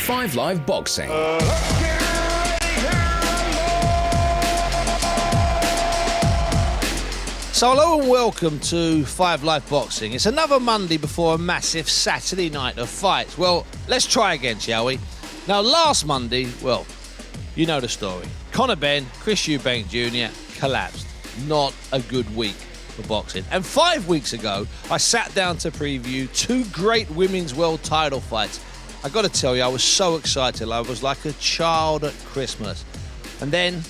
5 Live Boxing. So hello and welcome to 5 Live Boxing. It's another Monday before a massive Saturday night of fights. Well, let's try again, shall we? Now, last Monday, well, you know the story. Conor Benn, Chris Eubank Jr. collapsed. Not a good week for boxing. And 5 weeks ago, I sat down to preview 2 great women's world title fights. I got to tell you, I was so excited. I was like a child at Christmas. And then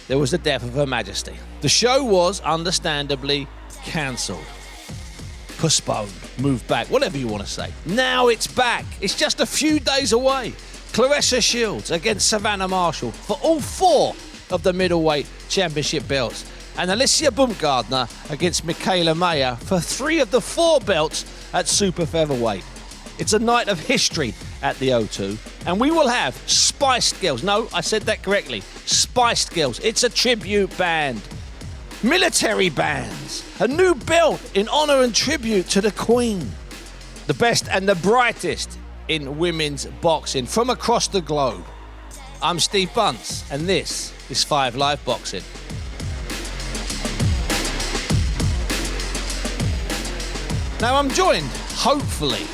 there was the death of Her Majesty. The show was understandably cancelled, postponed, moved back, whatever you want to say. Now it's back. It's just a few days away. Claressa Shields against Savannah Marshall for all 4 of the middleweight championship belts. And Alicia Bumgardner against Michaela Mayer for 3 of the 4 belts at super featherweight. It's a night of history at the O2, and we will have Spiced Girls. No, I said that correctly. Spiced Girls. It's a tribute band. Military bands. A new belt in honour and tribute to the Queen. The best and the brightest in women's boxing from across the globe. I'm Steve Bunce, and this is 5 Live Boxing. Now I'm joined, hopefully,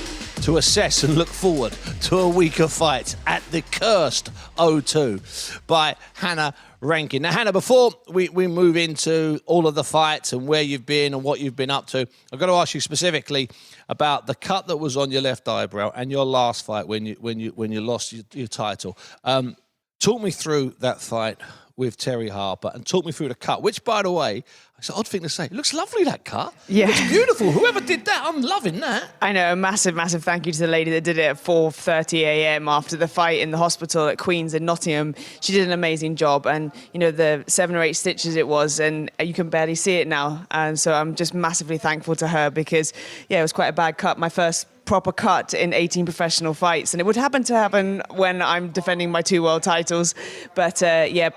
to assess and look forward to a week of fights at the cursed O2 by Hannah Rankin. Now, Hannah, before we move into all of the fights and where you've been and what you've been up to, I've got to ask you specifically about the cut that was on your left eyebrow and your last fight when you lost your title. Talk me through that fight with Terry Harper and talk me through the cut, which, by the way, it's an odd thing to say. It looks lovely, that cut. Yeah. It's beautiful. Whoever did that, I'm loving that. I know, a massive, massive thank you to the lady that did it at 4:30 a.m. after the fight in the hospital at Queen's in Nottingham. She did an amazing job, and, you know, the 7 or 8 stitches it was, and you can barely see it now. And so I'm just massively thankful to her because, yeah, it was quite a bad cut. My first proper cut in 18 professional fights, and it would happen when I'm defending my 2 world titles. But, yeah,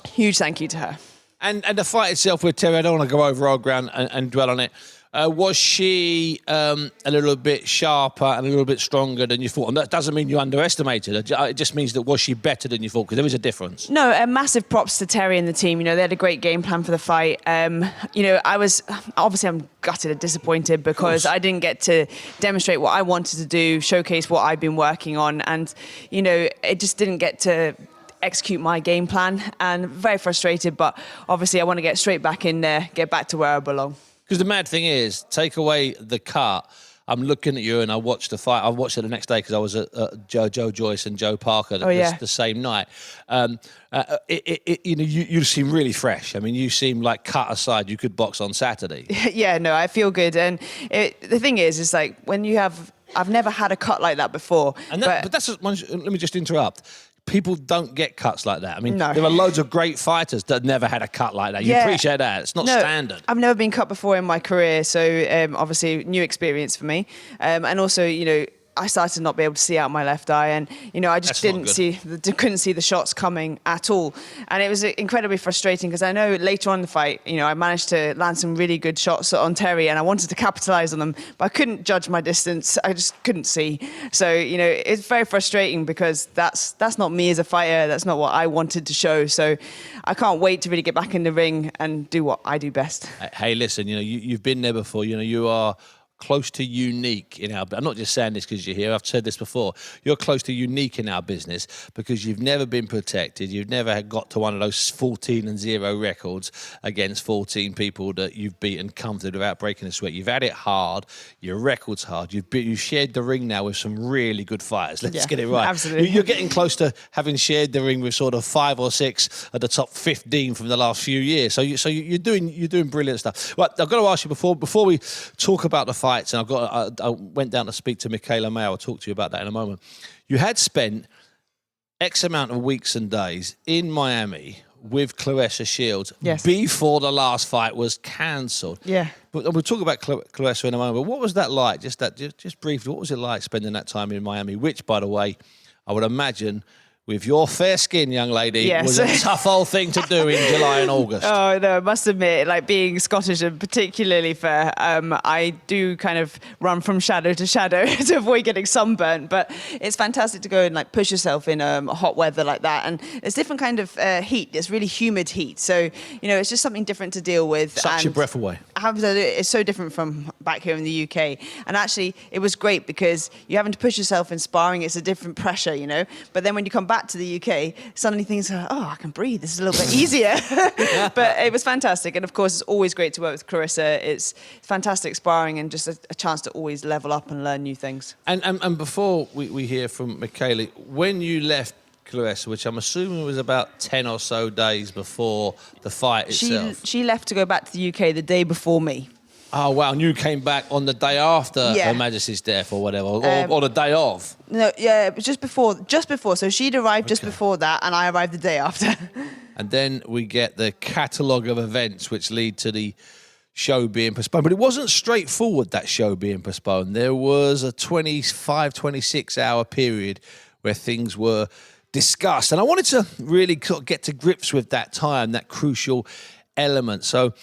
huge thank you to her. And the fight itself with Terry, I don't want to go over old ground and dwell on it. Was she a little bit sharper and a little bit stronger than you thought? And that doesn't mean you underestimated her. It just means that was she better than you thought? Because there is a difference. No, massive props to Terry and the team. You know, they had a great game plan for the fight. You know, I'm gutted and disappointed because I didn't get to demonstrate what I wanted to do, showcase what I've been working on. And, you know, it just didn't get to execute my game plan, and very frustrated, but obviously I want to get straight back in there, get back to where I belong. Because the mad thing is, take away the cut, I'm looking at you and I watched the fight. I watched it the next day because I was at Joe Joyce and Joe Parker the same night. You know, you seem really fresh. I mean, you seem like cut aside. You could box on Saturday. Yeah, no, I feel good. And the thing is like when you have, I've never had a cut like that before. And but that's let me just interrupt. People don't get cuts like that. I mean, no. There are loads of great fighters that never had a cut like that. You appreciate that. It's not standard. I've never been cut before in my career, so obviously new experience for me. And also, you know, I started to not be able to see out my left eye, and you know I just couldn't see the shots coming at all, and it was incredibly frustrating because I know later on in the fight, you know, I managed to land some really good shots on Terry, and I wanted to capitalise on them, but I couldn't judge my distance. I just couldn't see. So you know, it's very frustrating because that's not me as a fighter. That's not what I wanted to show. So I can't wait to really get back in the ring and do what I do best. Hey, listen, you know, you've been there before. You know, you are close to unique in our... I'm not just saying this because you're here. I've said this before. You're close to unique in our business because you've never been protected. You've never got to one of those 14-0 records against 14 people that you've beaten comfortably without breaking a sweat. You've had it hard. Your record's hard. You've shared the ring now with some really good fighters. Let's get it right. Absolutely. You're getting close to having shared the ring with sort of 5 or 6 of the top 15 from the last few years. So you're doing brilliant stuff. Right, I've got to ask you before we talk about the fight, and I went down to speak to Michaela Mayer. I'll talk to you about that in a moment. You had spent X amount of weeks and days in Miami with Claressa Shields before the last fight was cancelled. Yeah. But we'll talk about Claressa in a moment. But what was that like? Just briefly, what was it like spending that time in Miami? Which, by the way, I would imagine with your fair skin, young lady, Yes. was a tough old thing to do in July and August. Oh, no, I must admit, like being Scottish and particularly fair, I do kind of run from shadow to shadow to avoid getting sunburnt. But it's fantastic to go and like push yourself in hot weather like that. And it's different kind of heat. It's really humid heat. So, it's just something different to deal with. Sucks your breath away. It's so different from back here in the UK. And actually, it was great because you're having to push yourself in sparring. It's a different pressure, But then when you come back to the UK, suddenly things are, I can breathe. This is a little bit easier. But it was fantastic. And of course, it's always great to work with Claressa. It's fantastic sparring and just a chance to always level up and learn new things. And before we hear from Michaela, when you left Claressa, which I'm assuming was about 10 or so days before the fight itself. She left to go back to the UK the day before me. Oh, wow. And you came back on the day after Her Majesty's death or whatever, or the day of? No, yeah, it was just before. So she'd arrived just before that, and I arrived the day after. And then we get the catalogue of events which lead to the show being postponed. But it wasn't straightforward, that show being postponed. There was a 25, 26-hour period where things were discussed. And I wanted to really sort of get to grips with that time, that crucial element. So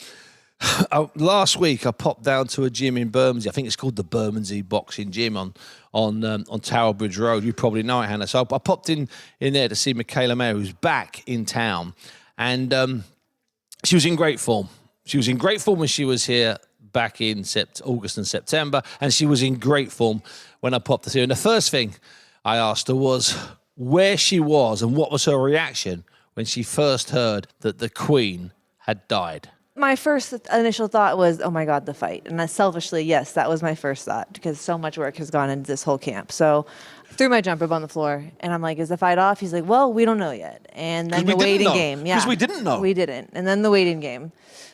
last week I popped down to a gym in Bermondsey. I think it's called the Bermondsey Boxing Gym on Tower Bridge Road. You probably know it, Hannah. So I popped in there to see Michaela Mayer, who's back in town. And she was in great form. She was in great form when she was here back in August and September. And she was in great form when I popped to see her. And the first thing I asked her was where she was and what was her reaction when she first heard that the Queen had died. My first initial thought was, oh my God, the fight. And selfishly, yes, that was my first thought because so much work has gone into this whole camp. So I threw my jump rope on the floor and I'm like, is the fight off? He's like, well, we don't know yet. And then the waiting game. Yeah. Because we didn't know. We didn't. And then the waiting game.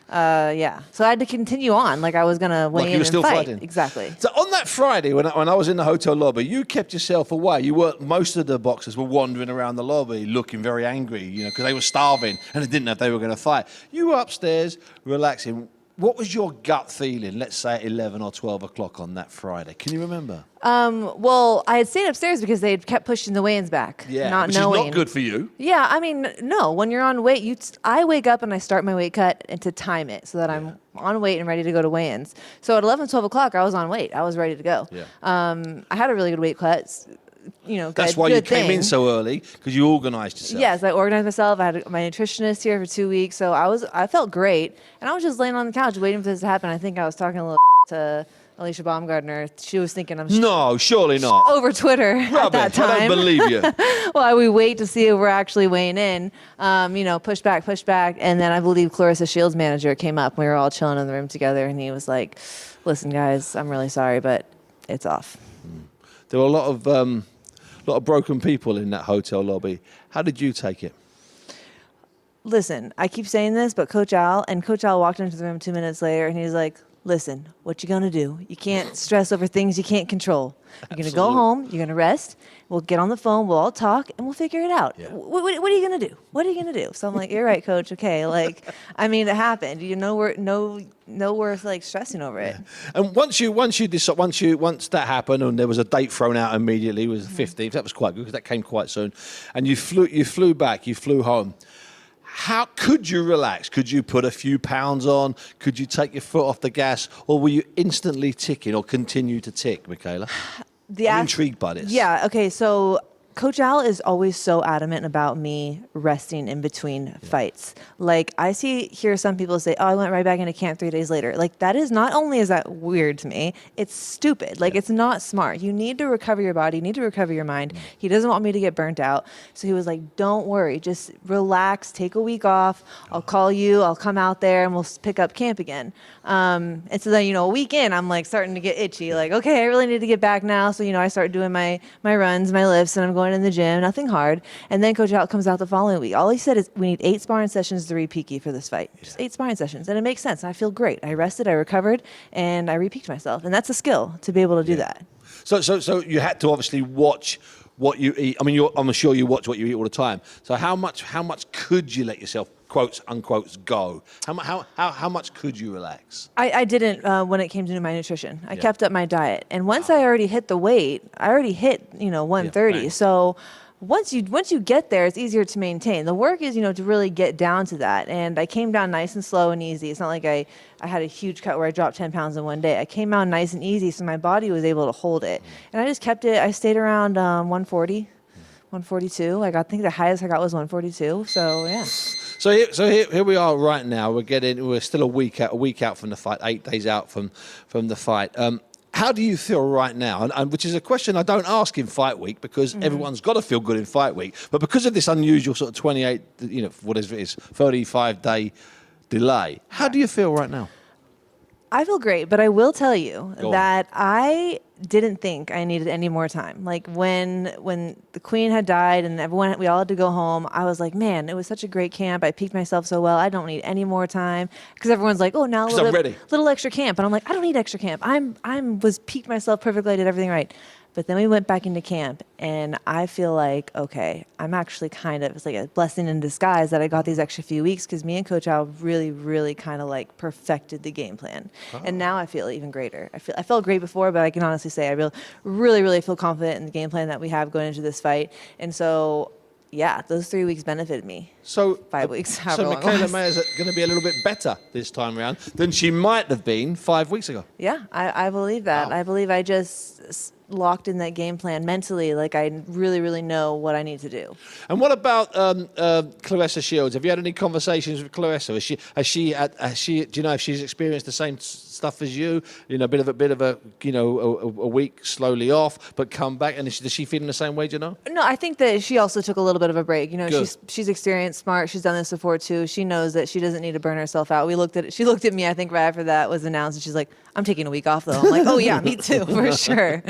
So I had to continue on like I was going to weigh in and fight. Fighting. Exactly. So on that Friday when I was in the hotel lobby, you kept yourself away. Most of the boxers were wandering around the lobby looking very angry, because they were starving and they didn't know if they were going to fight. You were upstairs relaxing. What was your gut feeling, let's say at 11 or 12 o'clock on that Friday? Can you remember? Well, I had stayed upstairs because they had kept pushing the weigh-ins back. Yeah, which is not good for you. Yeah, I mean, no. When you're on weight, I wake up and I start my weight cut and to time it so that I'm on weight and ready to go to weigh-ins. So at 11, 12 o'clock, I was on weight. I was ready to go. Yeah. I had a really good weight cut. That's why you came in so early, because you organised yourself. Yes, I organised myself. I had my nutritionist here for 2 weeks, so I felt great, and I was just laying on the couch waiting for this to happen. I think I was talking a little to Alicia Bumgardner. She was thinking no, surely not. Over Twitter at that time. I don't believe you. Well, we wait to see if we're actually weighing in. Push back, and then I believe Claressa Shields' manager came up. We were all chilling in the room together, and he was like, "Listen, guys, I'm really sorry, but it's off." There were a lot of broken people in that hotel lobby. How did you take it? Listen, I keep saying this, but Coach Al walked into the room 2 minutes later, and he's like, listen, what you gonna do? You can't stress over things you can't control. You're gonna go home, you're gonna rest, we'll get on the phone, we'll all talk, and we'll figure it out. Yeah. What are you gonna do? What are you gonna do? So I'm like, you're right, Coach, okay. It happened. No worth like stressing over it. And once that happened and there was a date thrown out immediately, it was the 15th, that was quite good because that came quite soon. And you flew home. How could you relax? Could you put a few pounds on? Could you take your foot off the gas? Or were you instantly ticking or continue to tick, Michaela? I'm intrigued by this. Yeah, okay, so Coach Al is always so adamant about me resting in between fights. Like, I hear some people say, oh, I went right back into camp 3 days later. Like, that is not only is that weird to me, it's stupid. Like, it's not smart. You need to recover your body. You need to recover your mind. He doesn't want me to get burnt out. So he was like, don't worry. Just relax. Take a week off. I'll call you. I'll come out there and we'll pick up camp again. And so then, a week in, I'm like starting to get itchy. Like, okay, I really need to get back now. So, I start doing my runs, my lifts, and I'm going in the gym, nothing hard. And then Coach Al comes out the following week. All he said is, we need 8 sparring sessions to re-peaky for this fight. Just 8 sparring sessions. And it makes sense. And I feel great. I rested, I recovered, and I re-peaked myself. And that's a skill to be able to do that. So you had to obviously watch what you eat. I mean, I'm sure you watch what you eat all the time. So how much could you let yourself, quotes unquotes, go? How much could you relax? I didn't when it came to my nutrition. I kept up my diet, and once I already hit the weight, I already hit 130. So once you get there, it's easier to maintain. The work is, to really get down to that. And I came down nice and slow and easy. It's not like I had a huge cut where I dropped 10 pounds in one day. I came out nice and easy, so my body was able to hold it. And I just kept it. I stayed around 140, 142. Like, I think the highest I got was 142. So, yeah. So here we are right now. We're still a week out from the fight, 8 days out from the fight. How do you feel right now? And which is a question I don't ask in fight week because everyone's got to feel good in fight week. But because of this unusual sort of 28, 35-day delay, how do you feel right now? I feel great, but I will tell you that I didn't think I needed any more time. Like when the queen had died and we all had to go home, I was like, man, it was such a great camp. I peaked myself so well. I don't need any more time because everyone's like, oh, now a little extra camp, and I'm like, I don't need extra camp. Was peaked myself perfectly. I did everything right. But then we went back into camp, and I feel like, okay, I'm actually it's like a blessing in disguise that I got these extra few weeks because me and Coach Al really, really kind of like perfected the game plan. Oh. And now I feel even greater. I felt great before, but I can honestly say I really, really feel confident in the game plan that we have going into this fight. And so, yeah, those 3 weeks benefited me. So 5 weeks. So Michaela Mayer is going to be a little bit better this time around than she might have been 5 weeks ago. Yeah, I believe that. Wow. I believe I just locked in that game plan mentally. Like, I really, really know what I need to do. And what about Claressa Shields? Have you had any conversations with Claressa? Do you know if she's experienced the same stuff as you? A bit of a week slowly off, but come back. And is she feeling the same way? Do you know? No, I think that she also took a little bit of a break. She's experienced, smart. She's done this before too. She knows that she doesn't need to burn herself out. She looked at me, I think, right after that was announced, and she's like, I'm taking a week off though. I'm like, oh yeah, me too, for sure.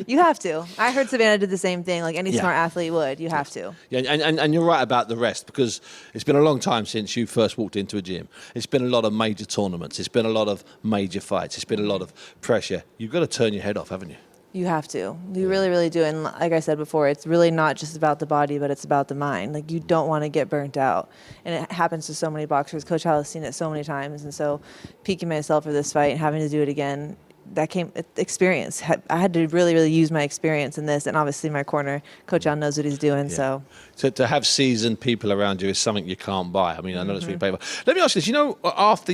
You have to. I heard Savannah did the same thing, like any smart athlete would. You have to. Yeah, and you're right about the rest, because it's been a long time since you first walked into a gym. It's been a lot of major tournaments. It's been a lot of major fights. It's been a lot of pressure. You've got to turn your head off, haven't you? You have to. You really, really do. And like I said before, it's really not just about the body, but it's about the mind. Like, you don't want to get burnt out. And it happens to so many boxers. Coach Hal has seen it so many times. And so peaking myself for this fight and having to do it again, that came experience. I had to really, really use my experience in this. And obviously my corner, Coach Al knows what he's doing. Yeah. So to have seasoned people around you is something you can't buy. I mean, I know it's really painful. Let me ask you this. After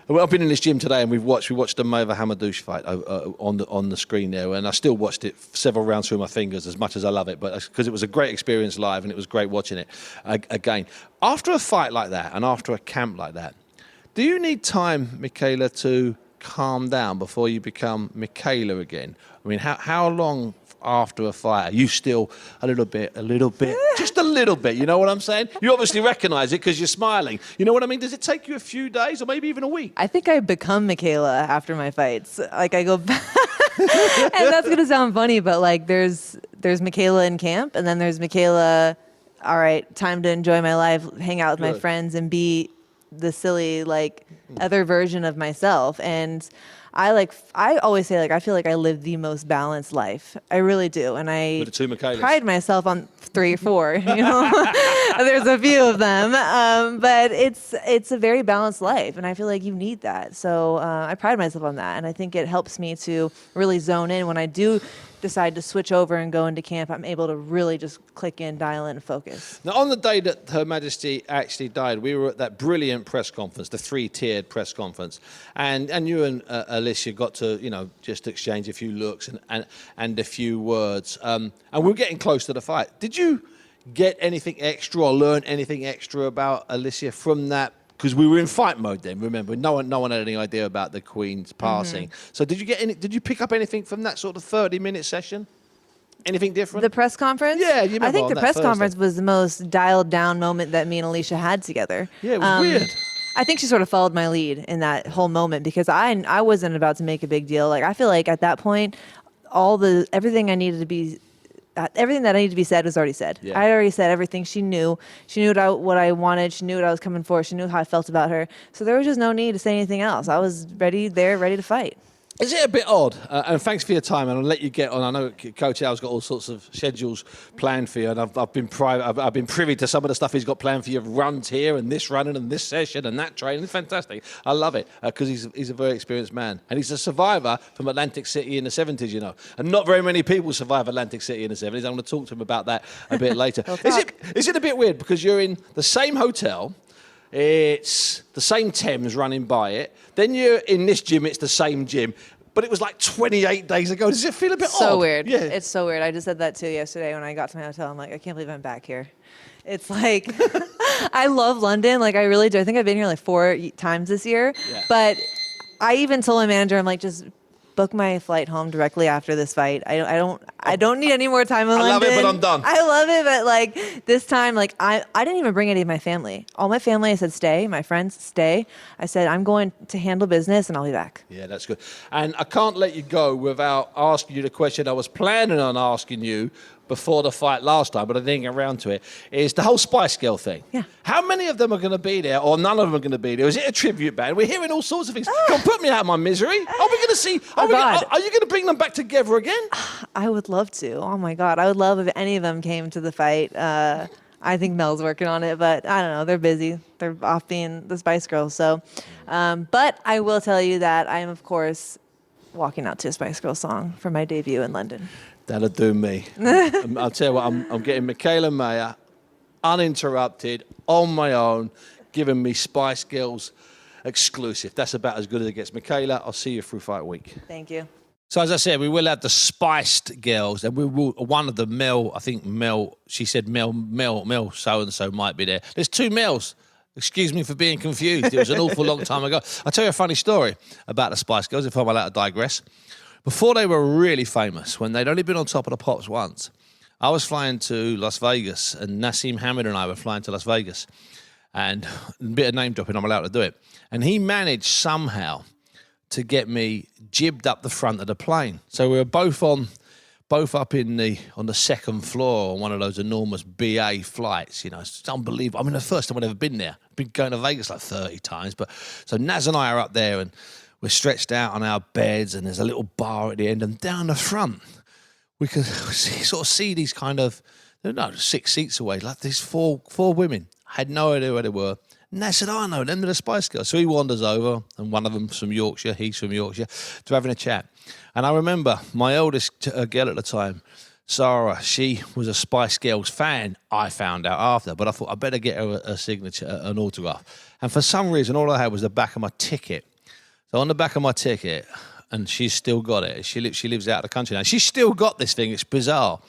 I've been in this gym today and we watched the Mayweather Hamadouche fight on the screen there, and I still watched it several rounds through my fingers, as much as I love it, but because it was a great experience live and it was great watching it again. After a fight like that and after a camp like that, do you need time, Michaela, to calm down before you become Michaela again? I mean, how long after a fight are you still a little bit, just a little bit? You know what I'm saying? You obviously recognise it because you're smiling. You know what I mean? Does it take you a few days or maybe even a week? I think I become Michaela after my fights. Like, I go back. And that's going to sound funny, but like there's Michaela in camp, and then there's Michaela, all right, time to enjoy my life, hang out with my friends, and be the silly, other version of myself. And I always say, I feel like I live the most balanced life. I really do. And I pride myself on 3 or 4, There's a few of them. But it's a very balanced life. And I feel like you need that. So I pride myself on that. And I think it helps me to really zone in. When I do decide to switch over and go into camp, I'm able to really just click in, dial in, and focus. Now, on the day that Her Majesty actually died, we were at that brilliant press conference, the 3-tiered press conference, and you and Alicia got to just exchange a few looks and a few words, and we're getting close to the fight. Did you get anything extra or learn anything extra about Alicia from that? Because we were in fight mode then, remember? No one had any idea about the Queen's passing. So did you pick up anything from that sort of 30-minute session? Anything different? The press conference? Yeah, you remember? I think the press conference was the most dialed down moment that me and Alicia had together. Yeah, it was weird. I think she sort of followed my lead in that whole moment, because I wasn't about to make a big deal. I feel like at that point, everything that I needed to be said was already said. Yeah. I had already said everything. She knew. She knew what I wanted. She knew what I was coming for. She knew how I felt about her. So there was just no need to say anything else. I was ready to fight. Is it a bit odd? And thanks for your time, and I'll let you get on. I know Coach Al's got all sorts of schedules planned for you, and I've been privy to some of the stuff he's got planned for you. Runs here, and this running, and this session, and that training. It's fantastic. I love it because he's a very experienced man, and he's a survivor from Atlantic City in the 70s, you know. And not very many people survive Atlantic City in the 70s. I'm going to talk to him about that a bit later. Is it a bit weird because you're in the same hotel? It's the same Thames running by it. Then you're in this gym, it's the same gym. But it was like 28 days ago. Does it feel a bit odd? So weird. Yeah. It's so weird. I just said that too yesterday when I got to my hotel. I'm like, I can't believe I'm back here. It's like, I love London. Like, I really do. I think I've been here like 4 times this year. Yeah. But I even told my manager, I'm like, just book my flight home directly after this fight. I don't need any more time in London. I love it, but I'm done. I love it, but like this time, like I didn't even bring any of my family. All my family, I said, stay. My friends, stay. I said, I'm going to handle business and I'll be back. Yeah, that's good. And I can't let you go without asking you the question I was planning on asking you before the fight last time, but I didn't get around to it, is the whole Spice Girl thing. Yeah. How many of them are going to be there, or none of them are going to be there? Is it a tribute band? We're hearing all sorts of things. Come put me out of my misery. Are we going to see? Are you going to bring them back together again? I would love to. Oh my God. I would love if any of them came to the fight. I think Mel's working on it, but I don't know. They're busy. They're off being the Spice Girls. So, but I will tell you that I am, of course, walking out to a Spice Girls song for my debut in London. That'll do me. I'll tell you what, I'm getting Michaela Mayer, uninterrupted, on my own, giving me Spice Girls exclusive. That's about as good as it gets. Michaela, I'll see you through fight week. Thank you. So as I said, we will have the spiced girls, and we will, one of the Mel, she said Mel, so-and-so might be there. There's 2 Mels. Excuse me for being confused. It was an awful long time ago. I'll tell you a funny story about the Spice Girls, if I'm allowed to digress. Before they were really famous, when they'd only been on Top of the Pops once, I was flying to Las Vegas, and Nassim Hamid and I were flying to Las Vegas. And a bit of name dropping, I'm allowed to do it. And he managed somehow to get me jibbed up the front of the plane. So we were both up on the second floor on one of those enormous BA flights. You know, it's unbelievable. I mean, the first time I'd ever been there. I've been going to Vegas like 30 times. But so Naz and I are up there, and we're stretched out on our beds, and there's a little bar at the end, and down the front, we could see these kind of, 6 seats away, like these four women. I had no idea where they were. And they said, I know them, they're the Spice Girls. So he wanders over, and one of them's from Yorkshire, he's from Yorkshire, to having a chat. And I remember my eldest girl at the time, Sarah, she was a Spice Girls fan, I found out after, but I thought I better get her a signature, an autograph. And for some reason, all I had was the back of my ticket. So on the back of my ticket, and she's still got it. She lives out of the country now. She's still got this thing. It's bizarre.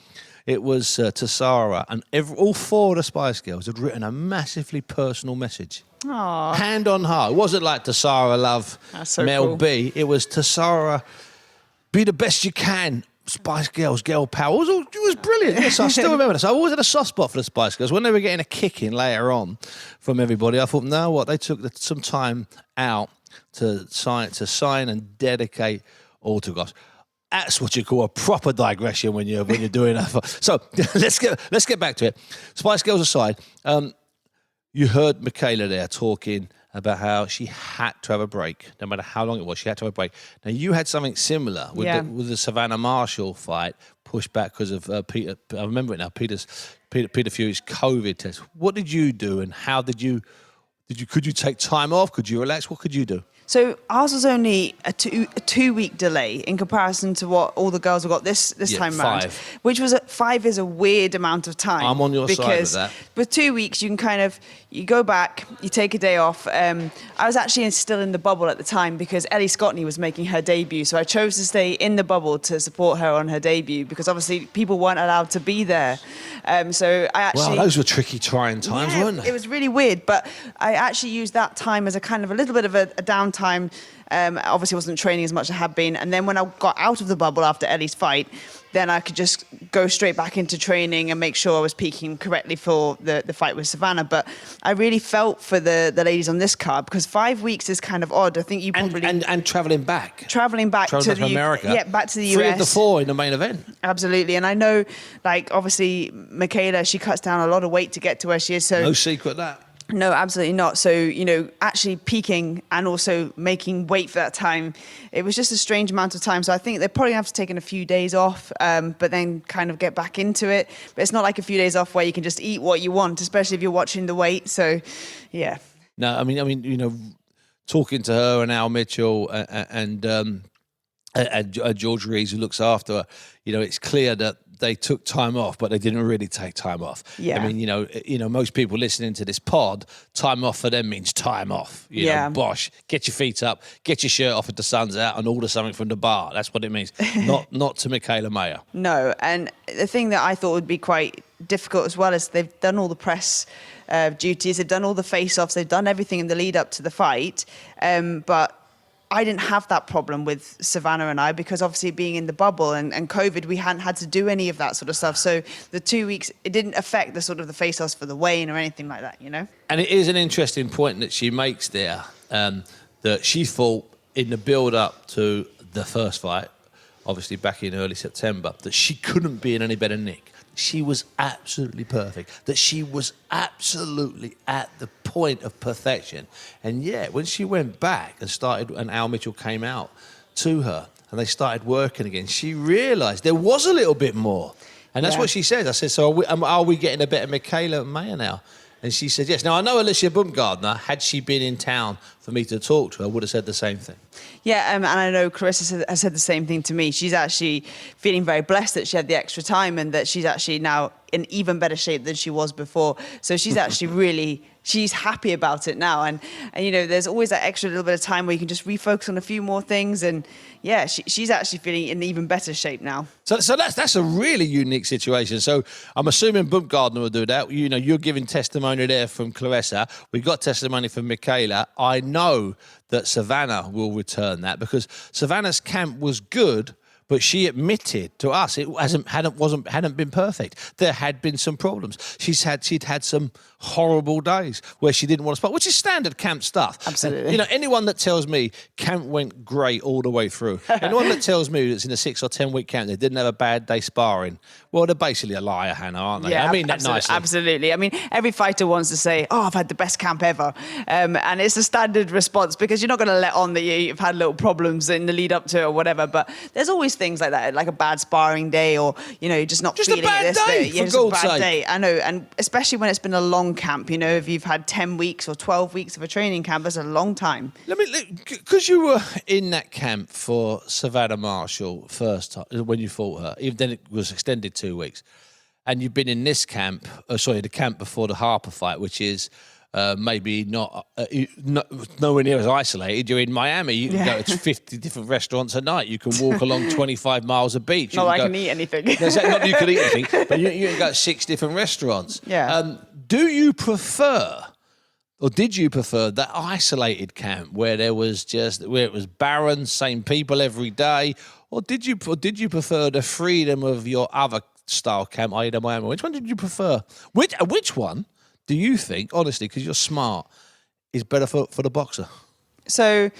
It was to Sarah, and all 4 of the Spice Girls had written a massively personal message. Aww. Hand on heart. It wasn't like to Sarah, love Mel cool. B. It was to Sarah, be the best you can. Spice Girls, girl power. It was brilliant. Yes, I still remember that. So I always had a soft spot for the Spice Girls. When they were getting a kicking later on from everybody, I thought, no, what? They took some time out to sign and dedicate autographs. That's what you call a proper digression when you're doing that. So let's get back to it. Spice Girls aside, you heard Michaela there talking about how she had to have a break, no matter how long it was. She had to have a break. Now you had something similar with the Savannah Marshall fight, pushed back because of Peter. I remember it now. Peter Fury's COVID test. What did you do, and how did you? Could you take time off? Could you relax? What could you do? So ours was only a 2-week delay in comparison to what all the girls have got this time round. 5. Which was 5 is a weird amount of time. I'm on your side with that. With 2 weeks, you can you go back, you take a day off. I was actually still in the bubble at the time because Ellie Scottney was making her debut. So I chose to stay in the bubble to support her on her debut because obviously people weren't allowed to be there. So I actually... Wow, those were tricky, trying times, weren't they? It was really weird, but I actually used that time as a kind of a little bit of a downtime. Obviously wasn't training as much as I had been, and then when I got out of the bubble after Ellie's fight, then I could just go straight back into training and make sure I was peaking correctly for the fight with Savannah. But I really felt for the ladies on this card because 5 weeks is kind of odd. I think you probably... And travelling back. Travelling back to America. Yeah, back to the US. 3 of the 4 in the main event. Absolutely. And I know, obviously, Michaela, she cuts down a lot of weight to get to where she is. So no secret that. No, absolutely not. So, actually peaking and also making weight for that time, it was just a strange amount of time. So I think they probably have to take a few days off, but then kind of get back into it. But it's not like a few days off where you can just eat what you want, especially if you're watching the weight. So, yeah. No, I mean, talking to her and Al Mitchell and George Rees, who looks after her, it's clear that they took time off, but they didn't really take time off. Yeah. I mean, most people listening to this pod, time off for them means time off. Bosh, get your feet up, get your shirt off if the sun's out, and order something from the bar. That's what it means. Not to Michaela Mayer. No, and the thing that I thought would be quite difficult as well is they've done all the press duties, they've done all the face-offs, they've done everything in the lead up to the fight, but I didn't have that problem with Savannah and I, because obviously being in the bubble and COVID, we hadn't had to do any of that sort of stuff. So the 2 weeks, it didn't affect the sort of the face-offs for the weigh-in or anything like that, And it is an interesting point that she makes there, that she thought in the build-up to the first fight, obviously back in early September, that she couldn't be in any better nick. She was absolutely perfect, that she was absolutely at the point of perfection. And yet, when she went back and Al Mitchell came out to her and they started working again, she realised there was a little bit more. And that's what she said. I said, so are we getting a better Michaela Mayer now? And she said, yes. Now, I know Alicia Bumgardner, had she been in town for me to talk to her, would have said the same thing. Yeah, and I know Claressa has said the same thing to me. She's actually feeling very blessed that she had the extra time and that she's actually now in even better shape than she was before. So she's actually she's happy about it now. And there's always that extra little bit of time where you can just refocus on a few more things. And yeah, she's actually feeling in even better shape now. So that's a really unique situation. So I'm assuming Bumgardner will do that. You're giving testimony there from Claressa. We got testimony from Michaela. I know that Savannah will return that, because Savannah's camp was good, but she admitted to us it hadn't been perfect. There had been some problems. She'd had some horrible days where she didn't want to spar, which is standard camp stuff. Absolutely. Anyone that tells me camp went great all the way through, anyone that tells me that's in a 6 or 10 week camp they didn't have a bad day sparring, well, they're basically a liar, Hannah, aren't they? Yeah, I mean that nicely. Absolutely. I mean, every fighter wants to say, "Oh, I've had the best camp ever," and it's a standard response, because you're not going to let on that you've had little problems in the lead up to it or whatever. But there's always things like that, like a bad sparring day, or just not feeling a bad it this day. day. For God's sake. Day. I know, and especially when it's been a long camp. If you've had 10 weeks or 12 weeks of a training camp, that's a long time. Because you were in that camp for Savannah Marshall first time when you fought her, even then it was extended 2 weeks, and you've been in this camp, the camp before the Harper fight, which is maybe not nowhere near as isolated. You're in Miami. You can go to 50 different restaurants a night. You can walk along 25 miles of beach. Not like I can eat anything. Not that you can eat anything, but you can go to 6 different restaurants. Yeah. Do you prefer, or did you prefer, that isolated camp where it was barren, same people every day, or did you prefer the freedom of your other style camp, i.e. the Miami? Which one did you prefer? Which one do you think, honestly, because you're smart, is better for the boxer? So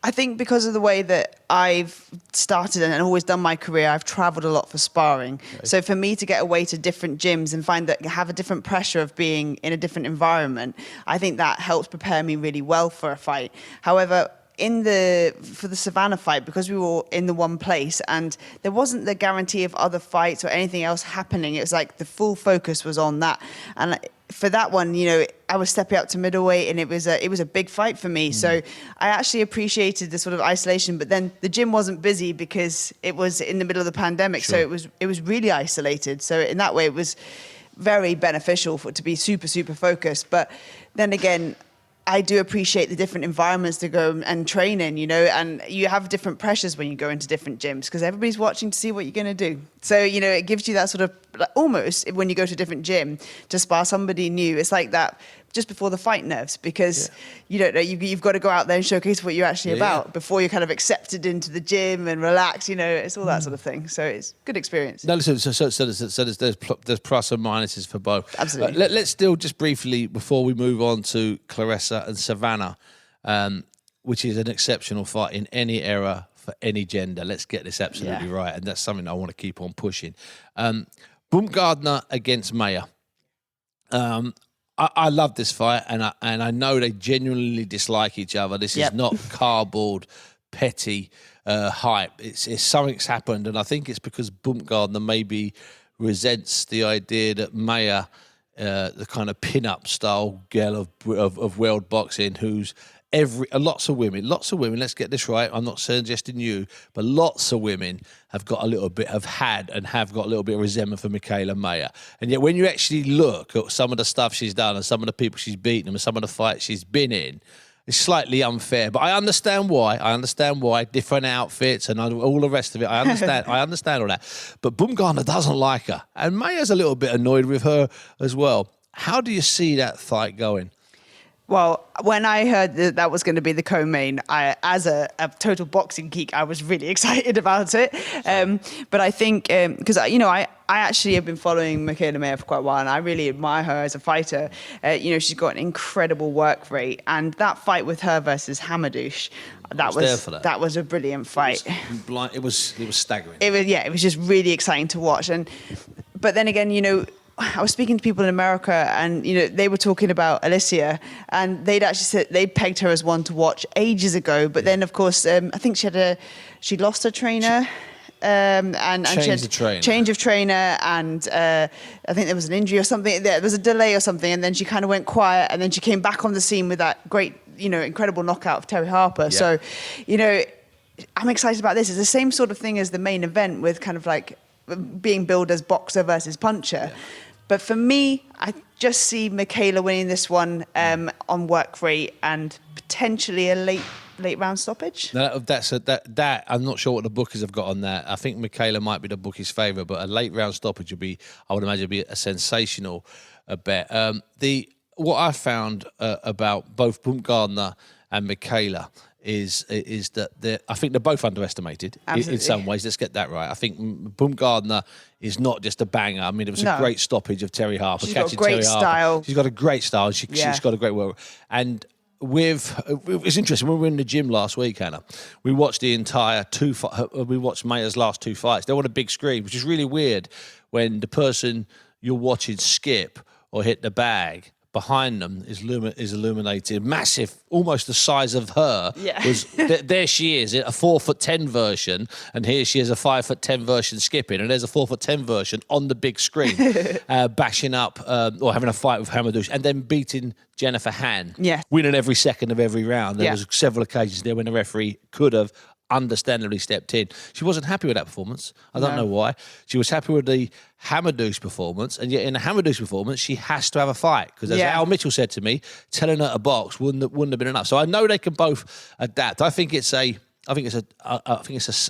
I think because of the way that I've started and always done my career, I've traveled a lot for sparring. Okay. So for me to get away to different gyms and find that have a different pressure of being in a different environment, I think that helps prepare me really well for a fight. However, for the Savannah fight, because we were in the one place and there wasn't the guarantee of other fights or anything else happening, it was like the full focus was on that. And for that one, I was stepping up to middleweight, and it was a big fight for me. So I actually appreciated the sort of isolation, but then the gym wasn't busy because it was in the middle of the pandemic. Sure. So it was really isolated. So in that way, it was very beneficial to be super, super focused. But then again, I do appreciate the different environments to go and train in, and you have different pressures when you go into different gyms because everybody's watching to see what you're going to do. So, it gives you that sort of, almost when you go to a different gym to spar somebody new, it's like that just before the fight nerves, because you don't know, you've got to go out there and showcase what you're actually about before you're kind of accepted into the gym and relax, it's all that sort of thing. So it's good experience. No, listen, so there's plus and minuses for both. Absolutely. Let's still just briefly, before we move on to Claressa and Savannah, which is an exceptional fight in any era for any gender. Let's get this absolutely right, and that's something I want to keep on pushing. Bumgardner against Mayer. I love this fight, and I know they genuinely dislike each other. This is not cardboard, petty hype. It's something's happened, and I think it's because Bumgardner maybe resents the idea that Mayer, the kind of pin-up style girl of world boxing, who's lots of women, let's get this right, I'm not suggesting you, but lots of women have got a little bit, have got a little bit of resentment for Michaela Mayer. And yet when you actually look at some of the stuff she's done and some of the people she's beaten and some of the fights she's been in, it's slightly unfair. But I understand why, different outfits and all the rest of it. I understand all that. But Bumgardner doesn't like her. And Mayer's a little bit annoyed with her as well. How do you see that fight going? Well, when I heard that was going to be the co-main, as a total boxing geek, I was really excited about it. But I think, because, I actually have been following Michaela Mayer for quite a while, and I really admire her as a fighter. She's got an incredible work rate. And that fight with her versus Hamadouche, that was a brilliant fight. It was staggering. It was just really exciting to watch. But then again, I was speaking to people in America, and they were talking about Alicia, and they'd actually said they pegged her as one to watch ages ago. But then, of course, I think she lost her trainer, and she had change of trainer, and I think there was an injury or something. There was a delay or something, and then she kind of went quiet, and then she came back on the scene with that great, incredible knockout of Terry Harper. Yeah. So, I'm excited about this. It's the same sort of thing as the main event, with kind of like being billed as boxer versus puncher. Yeah. But for me, I just see Michaela winning this one on work rate and potentially a late round stoppage. That I'm not sure what the bookies have got on that. I think Michaela might be the bookies' favourite, but a late round stoppage I would imagine, be a sensational bet. What I found about both Bumgardner and Michaela is that I think they're both underestimated in some ways. Let's get that right. I think Bumgardner is not just a banger. I mean, it was a great stoppage of Terry Harper. She's got a great style. She's got a great style. She's got a great work. And it's interesting, when we were in the gym last week, Hannah, we watched the entire we watched Mayer's last two fights. They were on a big screen, which is really weird when the person you're watching skip or hit the bag behind them is illuminated, massive, almost the size of her. Yeah. There she is, a 4'10" version, and here she is, a 5'10" version skipping, and there's a 4'10" version on the big screen, bashing up or having a fight with Hamadouche, and then beating Jennifer Han, winning every second of every round. There was several occasions there when the referee could have understandably stepped in. She wasn't happy with that performance. I don't know why. She was happy with the Hamadouche performance, and yet in the Hamadouche performance, she has to have a fight, because as Al Mitchell said to me, telling her to box wouldn't have been enough. So I know they can both adapt. I think it's a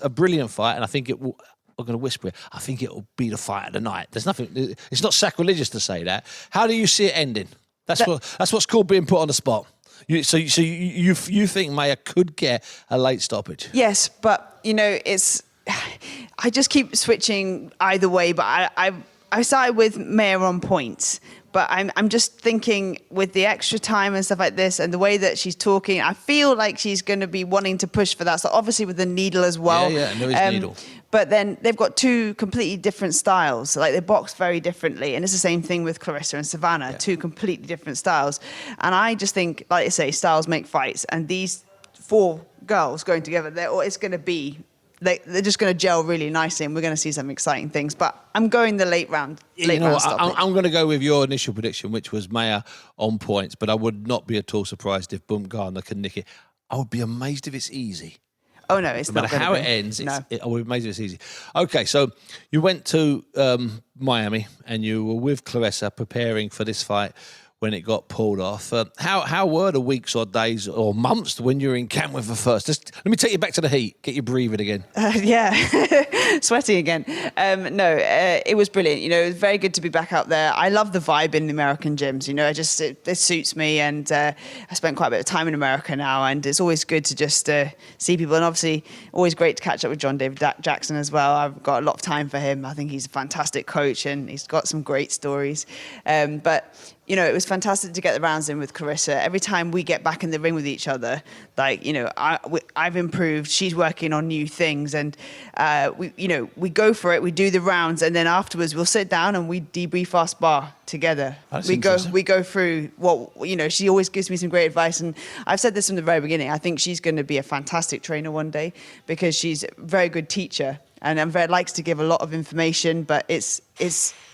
brilliant fight, and I think it will. I'm going to whisper it. I think it will be the fight of the night. There's nothing. It's not sacrilegious to say that. How do you see it ending? That's what's called being put on the spot. You think Mayer could get a late stoppage? Yes, but I just keep switching either way. But I started with Mayer on points, but I'm just thinking, with the extra time and stuff like this, and the way that she's talking, I feel like she's going to be wanting to push for that. So obviously with the needle as well. Yeah, and there is needle. But then they've got two completely different styles. Like, they box very differently. And it's the same thing with Claressa and Savannah, two completely different styles. And I just think, like I say, styles make fights. And these four girls going together, it's going to be, they're just going to gel really nicely, and we're going to see some exciting things. But I'm going the late round stoppage. I'm going to go with your initial prediction, which was Mayer on points. But I would not be at all surprised if Bumgardner can nick it. I would be amazed if it's easy. Oh, no, it's not. No matter how it ends, I would be amazed if it's easy. Okay, so you went to Miami, and you were with Claressa preparing for this fight when it got pulled off. How were the weeks or days or months when you were in camp with her first? Just let me take you back to the heat, get you breathing again. Sweating again. It was brilliant. It was very good to be back out there. I love the vibe in the American gyms. It suits me, and I spent quite a bit of time in America now, and it's always good to just see people, and obviously always great to catch up with John David Jackson as well. I've got a lot of time for him. I think he's a fantastic coach, and he's got some great stories. But it was fantastic. fantastic to get the rounds in with Claressa. Every time we get back in the ring with each other, like, I've improved, she's working on new things, and we go for it, we do the rounds, and then afterwards we'll sit down and we debrief our spar together. That's we interesting. go through what, she always gives me some great advice, and I've said this from the very beginning. I think she's going to be a fantastic trainer one day because she's a very good teacher and likes to give a lot of information, but it's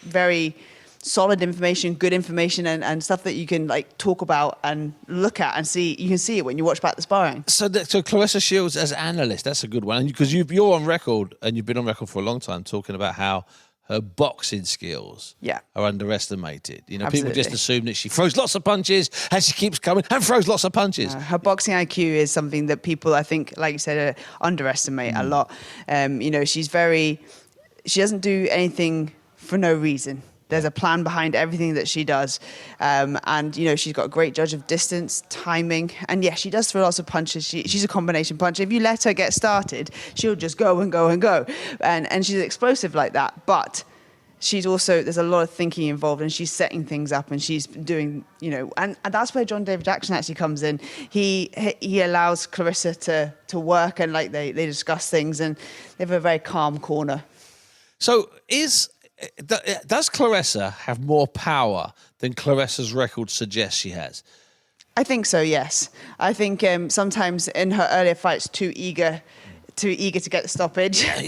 very solid information, good information, and stuff that you can like talk about and look at and see. You can see it when you watch back the sparring. So Claressa Shields as analyst, that's a good one. Because you're on record, and you've been on record for a long time, talking about how her boxing skills are underestimated. People Absolutely. just assume that she throws lots of punches and she keeps coming and throws lots of punches. Her boxing IQ is something that people, I think, like you said, underestimate a lot. She doesn't do anything for no reason. There's a plan behind everything that she does. She's got a great judge of distance, timing. And she does throw lots of punches. She's a combination puncher. If you let her get started, she'll just go and go and go. And she's explosive like that. But she's also, there's a lot of thinking involved, and she's setting things up, and she's doing, and that's where John David Jackson actually comes in. He allows Claressa to work, and like they discuss things, and they have a very calm corner. So does Claressa have more power than Claressa's record suggests she has? I think so, yes. I think sometimes in her earlier fights, too eager to get the stoppage. But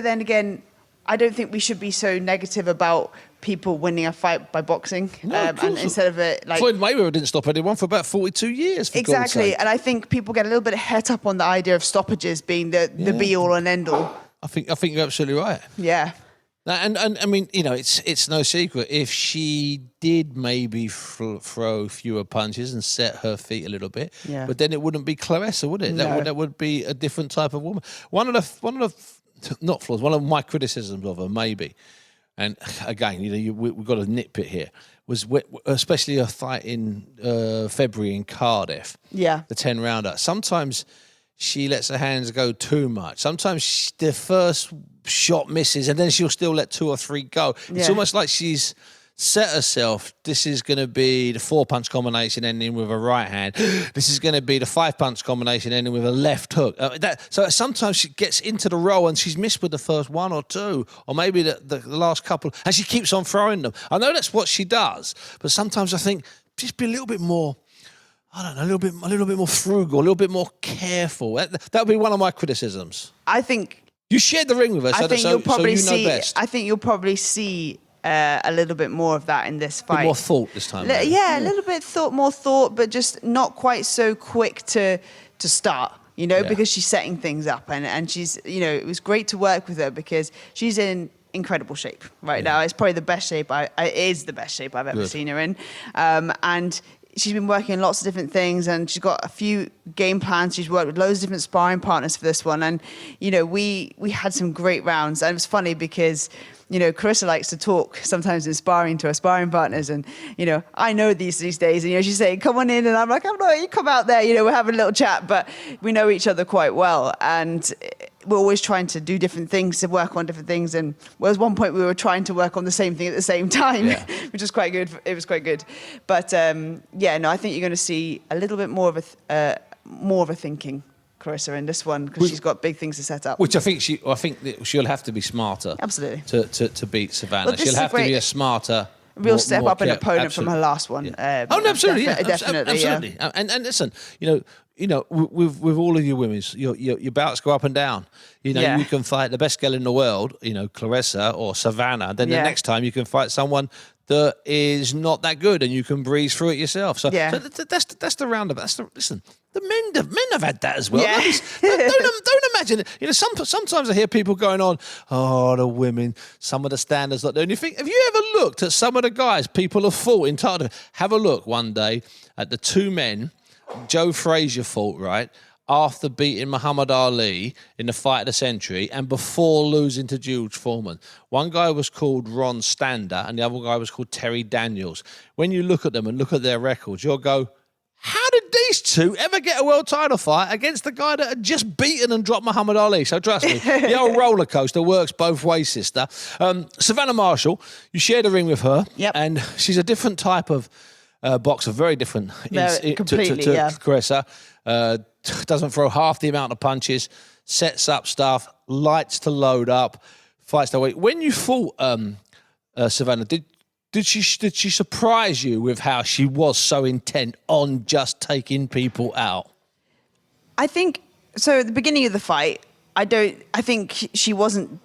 then again, I don't think we should be so negative about people winning a fight by boxing. And instead of it, like Floyd Mayweather didn't stop anyone for about 42 years. For God's sake. And I think people get a little bit het up on the idea of stoppages being the be all and end all. I think you're absolutely right. Yeah. And I mean, it's no secret. If she did maybe throw fewer punches and set her feet a little bit, but then it wouldn't be Claressa, would it? No. That would be a different type of woman. One of my criticisms of her, maybe, and again, we've got a nitpick here, was especially a fight in February in Cardiff. Yeah. The 10-rounder. Sometimes she lets her hands go too much. Sometimes the first shot misses, and then she'll still let 2 or 3 go. It's almost like she's set herself, this is going to be the 4-punch combination ending with a right hand. This is going to be the 5-punch combination ending with a left hook. So sometimes she gets into the roll and she's missed with the first 1 or 2, or maybe the last couple, and she keeps on throwing them. I know that's what she does, but sometimes I think just be a little bit more, I don't know, a little bit more frugal, a little bit more careful. That would be one of my criticisms. I think you shared the ring with her, so you know best. I think you'll probably see a little bit more of that in this fight. A bit more thought this time. A little bit more thought, but just not quite so quick to start. Because she's setting things up, and she's, it was great to work with her because she's in incredible shape right now. It's probably the best shape I've ever seen her in, and she's been working on lots of different things, and she's got a few game plans. She's worked with loads of different sparring partners for this one, and we had some great rounds. And it was funny because Claressa likes to talk sometimes in sparring to her sparring partners, and I know these days, and she's saying, "Come on in," and I'm like, "I'm not. You come out there." We're having a little chat, but we know each other quite well, and we're always trying to do different things, to work on different things. And there was one point we were trying to work on the same thing at the same time, which was quite good. It was quite good. But I think you're going to see a little bit more of a thinking Claressa in this one, because she's got big things to set up. Which I think that she'll have to be smarter. Absolutely. To beat Savannah. Well, she'll have to be a smarter, real step up an opponent absolutely. from her last one. Yeah. Absolutely. Definitely. Absolutely. Yeah. And listen, with all of your women's, your bouts go up and down. You can fight the best girl in the world, Claressa or Savannah. Then the next time you can fight someone that is not that good, and you can breeze through it yourself. So that's the roundabout. Listen. The men have had that as well. Yeah. Don't imagine it. Sometimes I hear people going on, "Oh, the women, some of the standards like that." And you think, have you ever looked at some of the guys people have fought in title? Have a look one day at the 2 men Joe Frazier fought, right, after beating Muhammad Ali in the fight of the century and before losing to George Foreman. One guy was called Ron Stander and the other guy was called Terry Daniels. When you look at them and look at their records, you'll go, how did these these two ever get a world title fight against the guy that had just beaten and dropped Muhammad Ali? So trust me, the old roller coaster works both ways, sister. Savannah Marshall, you shared a ring with her. Yep. And she's a different type of boxer, very different to Claressa. Doesn't throw half the amount of punches, sets up stuff, likes to load up, fights the way. When you fought Savannah, did she surprise you with how she was so intent on just taking people out? I think so. At the beginning of the fight, I think she wasn't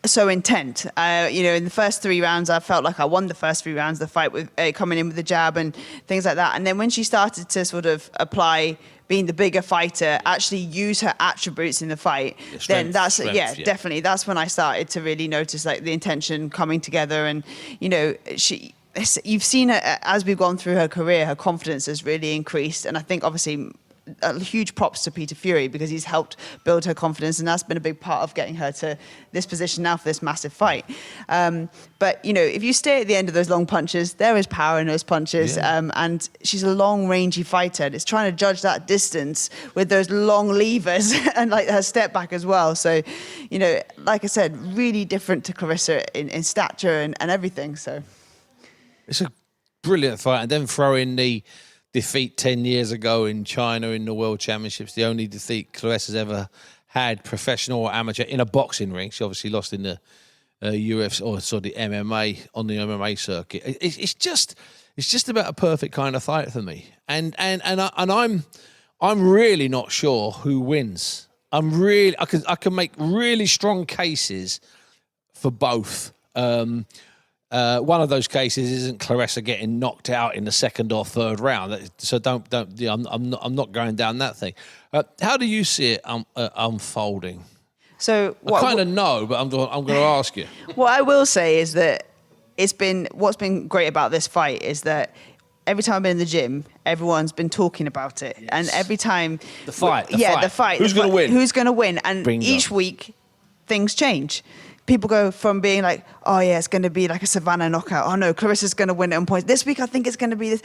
so intent. In the first 3 rounds, I felt like I won the first 3 rounds of the fight with coming in with the jab and things like that. And then when she started to sort of apply being the bigger fighter, actually use her attributes in the fight, then definitely. That's when I started to really notice like the intention coming together. And, you've seen her as we've gone through her career, her confidence has really increased. And I think obviously huge props to Peter Fury because he's helped build her confidence, and that's been a big part of getting her to this position now for this massive fight. But if you stay at the end of those long punches, there is power in those punches, and she's a long rangy fighter, and it's trying to judge that distance with those long levers and like her step back as well. So like I said, really different to Claressa in stature and everything. So it's a brilliant fight, and then throw in the defeat 10 years ago in China in the World Championships, the only defeat Claressa's ever had, professional or amateur, in a boxing ring. She obviously lost in the UFC, or the MMA, on the MMA circuit. It's just about a perfect kind of fight for me. And I'm really not sure who wins. I can make really strong cases for both. One of those cases isn't Claressa getting knocked out in the second or third round. So don't. I'm not going down that thing. How do you see it unfolding? So I kind of know, but I'm going to ask you. What I will say is that what's been great about this fight is that every time I've been in the gym, everyone's been talking about it, and every time the fight. Who's going to win? Who's going to win? And Bingo. Each week, things change. People go from being like, oh yeah, it's going to be like a Savannah knockout. Oh no, Claressa's going to win it on points. This week I think it's going to be this.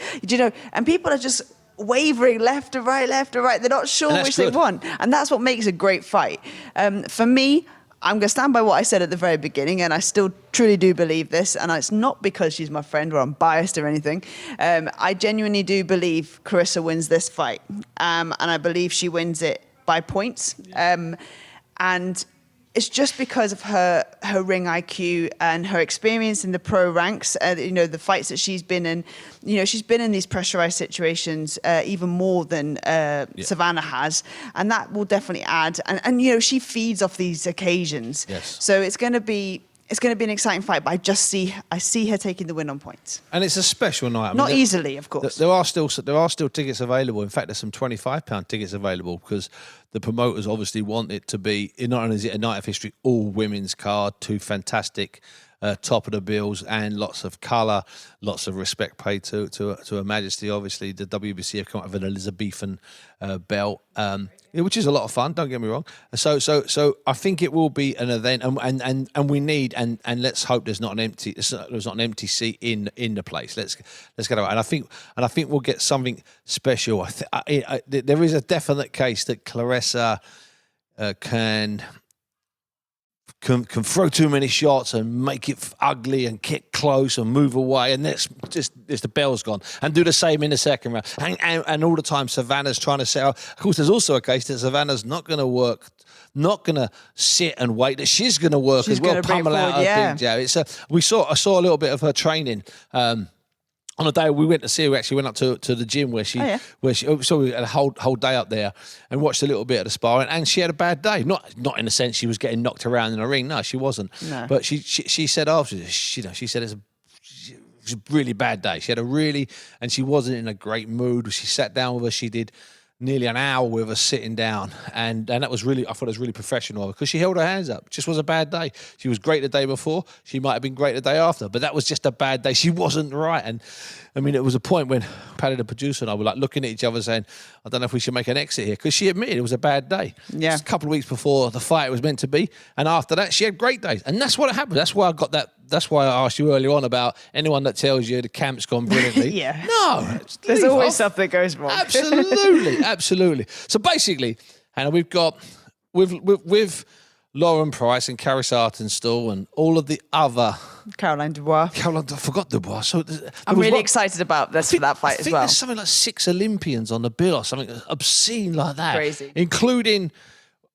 And people are just wavering left to right. They're not sure which they want. And that's what makes a great fight. For me, I'm going to stand by what I said at the very beginning, and I still truly do believe this. And it's not because she's my friend or I'm biased or anything. I genuinely do believe Claressa wins this fight. And I believe she wins it by points. And it's just because of her ring IQ and her experience in the pro ranks, the fights that she's been in. She's been in these pressurized situations even more than Savannah has, and that will definitely add. And she feeds off these occasions. Yes. So it's going to be an exciting fight, but I see her taking the win on points. And it's a special night. Not easily, of course. There are still tickets available. In fact, there's some £25 tickets available because the promoters obviously want it to be, not only is it a night of history, all women's card, 2 fantastic top of the bills, and lots of colour, lots of respect paid to Her Majesty. Obviously, the WBC have come up with an Elizabethan belt, which is a lot of fun. Don't get me wrong. So I think it will be an event, and we need and let's hope there's not an empty seat in the place. Let's get it right. And I think we'll get something special. There is a definite case that Claressa can throw too many shots and make it ugly and kick close and move away, and it's the bell's gone, and do the same in the second round. And all the time Savannah's trying to set up. Of course, there's also a case that Savannah's not going to work, not going to sit and wait, that she's going to work as well, pummel out her big jab. I saw a little bit of her training. On a day we went to see her, we actually went up to the gym where she had a whole day up there and watched a little bit of the sparring, and she had a bad day. Not in the sense she was getting knocked around in a ring. No, she wasn't. No. But she said after, she said it was a really bad day. She had and she wasn't in a great mood. She sat down with her. She did nearly an hour with her sitting down, and that was really, I thought it was really professional because she held her hands up. It just was a bad day. She was great the day before. She might have been great the day after, but that was just a bad day. She wasn't right. And I mean, it was a point when Paddy, the producer, and I were like looking at each other saying, I don't know if we should make an exit here, because she admitted it was a bad day. Yeah. Just a couple of weeks before the fight was meant to be, and after that she had great days, and that's what happened. That's why I got That's why I asked you earlier on about anyone that tells you the camp's gone brilliantly. Yeah. No. There's always stuff that goes wrong. Absolutely, absolutely. So basically, Hannah, we've got with Lauren Price and Claressa Artenstall and all of the other Caroline Dubois. I forgot Dubois. So I'm really excited about that fight as well. There's something like 6 Olympians on the bill or something obscene like that. Crazy. Including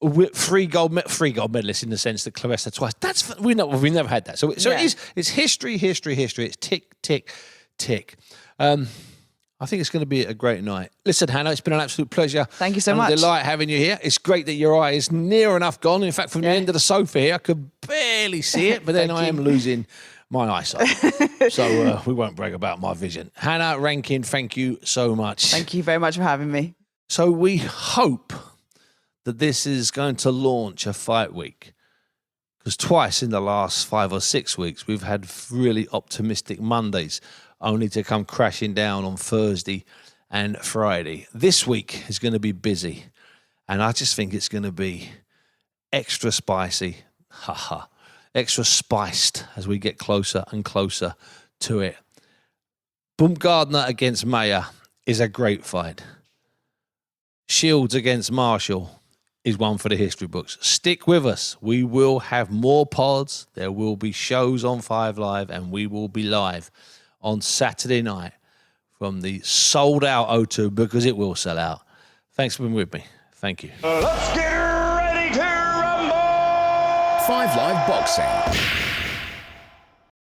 3 gold medalists in the sense that Claressa twice. We've never had that. So it's history. It's tick. I think it's going to be a great night. Listen, Hannah, it's been an absolute pleasure. Thank you so much. A delight having you here. It's great that your eye is near enough gone. In fact, from the end of the sofa here, I could barely see it, but then I am losing my eyesight. So we won't brag about my vision. Hannah Rankin, thank you so much. Thank you very much for having me. So we hope that this is going to launch a fight week, because twice in the last 5 or 6 weeks, we've had really optimistic Mondays, only to come crashing down on Thursday and Friday. This week is going to be busy, and I just think it's going to be extra spicy, extra spiced as we get closer and closer to it. Bumgardner against Mayer is a great fight. Shields against Marshall is one for the history books. Stick with us. We will have more pods. There will be shows on 5 Live, and we will be live on Saturday night from the sold-out O2, because it will sell out. Thanks for being with me. Thank you. Let's get ready to rumble! 5 Live Boxing.